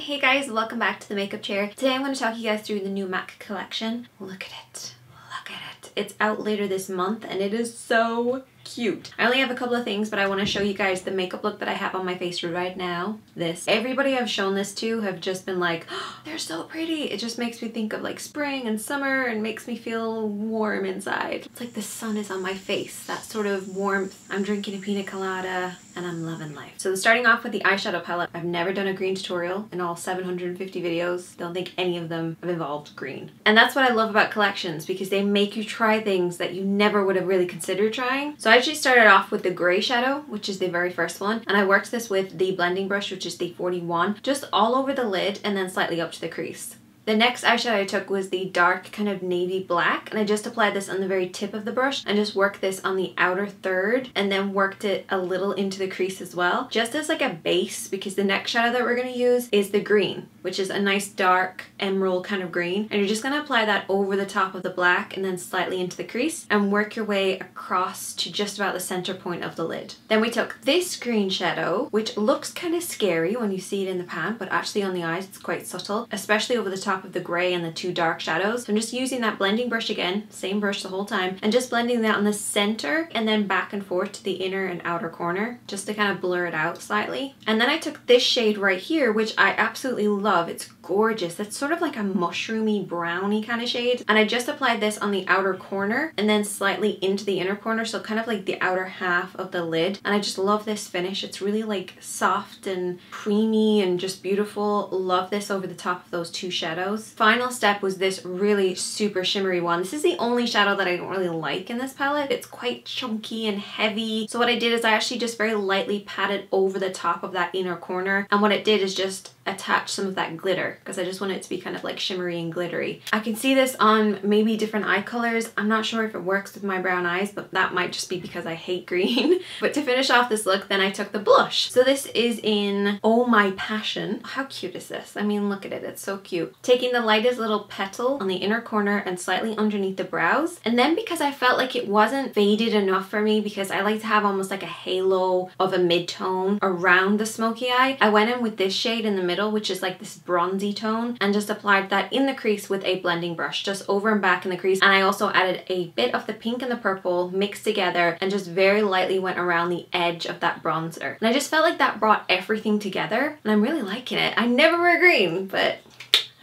Hey guys, welcome back to the makeup chair. Today I'm going to talk you guys through the new MAC collection. Look at it. Look at it. It's out later this month and it is so cute. I only have a couple of things, but I want to show you guys the makeup look that I have on my face right now. This. Everybody I've shown this to have just been like, oh, they're so pretty. It just makes me think of like spring and summer and makes me feel warm inside. It's like the sun is on my face. That sort of warmth. I'm drinking a pina colada and I'm loving life. So starting off with the eyeshadow palette. I've never done a green tutorial in all 750 videos. Don't think any of them have involved green. And that's what I love about collections, because they make you try things that you never would have really considered trying. So I actually started off with the gray shadow, which is the very first one, and I worked this with the blending brush, which is the 41, just all over the lid and then slightly up to the crease. The next eyeshadow I took was the dark kind of navy black, and I just applied this on the very tip of the brush and just worked this on the outer third and then worked it a little into the crease as well, just as like a base, because the next shadow that we're going to use is the green, which is a nice dark emerald kind of green, and you're just going to apply that over the top of the black and then slightly into the crease and work your way across to just about the center point of the lid. Then we took this green shadow, which looks kind of scary when you see it in the pan, but actually on the eyes it's quite subtle, especially over the top of the gray and the two dark shadows. So I'm just using that blending brush again, same brush the whole time, and just blending that on the center and then back and forth to the inner and outer corner just to kind of blur it out slightly. And then I took this shade right here, which I absolutely love. It's gorgeous. It's sort of like a mushroomy browny kind of shade, and I just applied this on the outer corner and then slightly into the inner corner, so kind of like the outer half of the lid. And I just love this finish. It's really like soft and creamy and just beautiful. Love this over the top of those two shadows. Final step was this really super shimmery one. This is the only shadow that I don't really like in this palette. It's quite chunky and heavy. So what I did is I actually just very lightly patted over the top of that inner corner, and what it did is just attach some of that glitter, because I just want it to be kind of like shimmery and glittery. I can see this on maybe different eye colors. I'm not sure if it works with my brown eyes, but that might just be because I hate green. But to finish off this look, then I took the blush. So this is in Oh My Passion. How cute is this? I mean, look at it. It's so cute. Taking the lightest little petal on the inner corner and slightly underneath the brows. And then because I felt like it wasn't faded enough for me, because I like to have almost like a halo of a mid-tone around the smoky eye, I went in with this shade in the middle, which is like this bronzy tone, and just applied that in the crease with a blending brush, just over and back in the crease. And I also added a bit of the pink and the purple mixed together and just very lightly went around the edge of that bronzer. And I just felt like that brought everything together, and I'm really liking it. I never wear green, but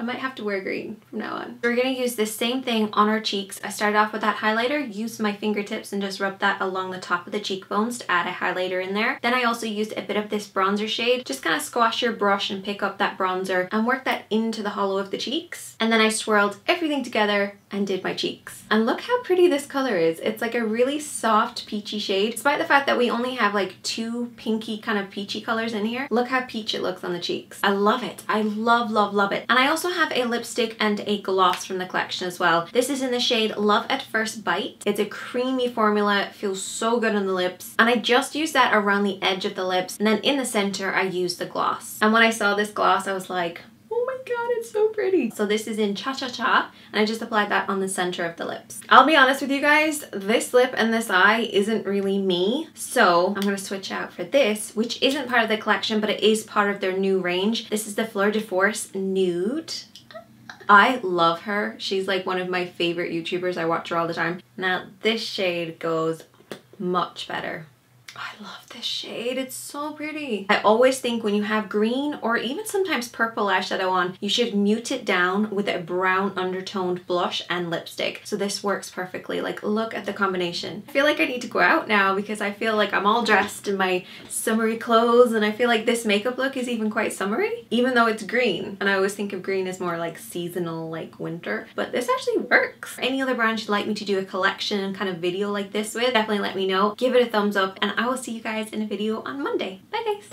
I might have to wear green from now on. We're gonna use this same thing on our cheeks. I started off with that highlighter, used my fingertips and just rubbed that along the top of the cheekbones to add a highlighter in there. Then I also used a bit of this bronzer shade. Just kind of squash your brush and pick up that bronzer and work that into the hollow of the cheeks. And then I swirled everything together and did my cheeks. And look how pretty this color is. It's like a really soft peachy shade. Despite the fact that we only have like two pinky kind of peachy colors in here, look how peach it looks on the cheeks. I love it. I love, love, love it. And I also have a lipstick and a gloss from the collection as well. This is in the shade Love at First Bite. It's a creamy formula. It feels so good on the lips. And I just used that around the edge of the lips. And then in the center, I used the gloss. And when I saw this gloss, I was like, oh my god, it's so pretty. So this is in Cha Cha Cha, and I just applied that on the center of the lips. I'll be honest with you guys, this lip and this eye isn't really me, so I'm gonna switch out for this, which isn't part of the collection, but it is part of their new range. This is the Fleur de Force Nude. I love her. She's like one of my favorite YouTubers. I watch her all the time. Now this shade goes much better. I love this shade. It's so pretty. I always think when you have green or even sometimes purple eyeshadow on, you should mute it down with a brown undertoned blush and lipstick. So this works perfectly. Like, look at the combination. I feel like I need to go out now because I feel like I'm all dressed in my summery clothes, and I feel like this makeup look is even quite summery, even though it's green. And I always think of green as more like seasonal, like winter, but this actually works. Any other brand you'd like me to do a collection and kind of video like this with, definitely let me know. Give it a thumbs up, and I will see you guys in a video on Monday. Bye guys!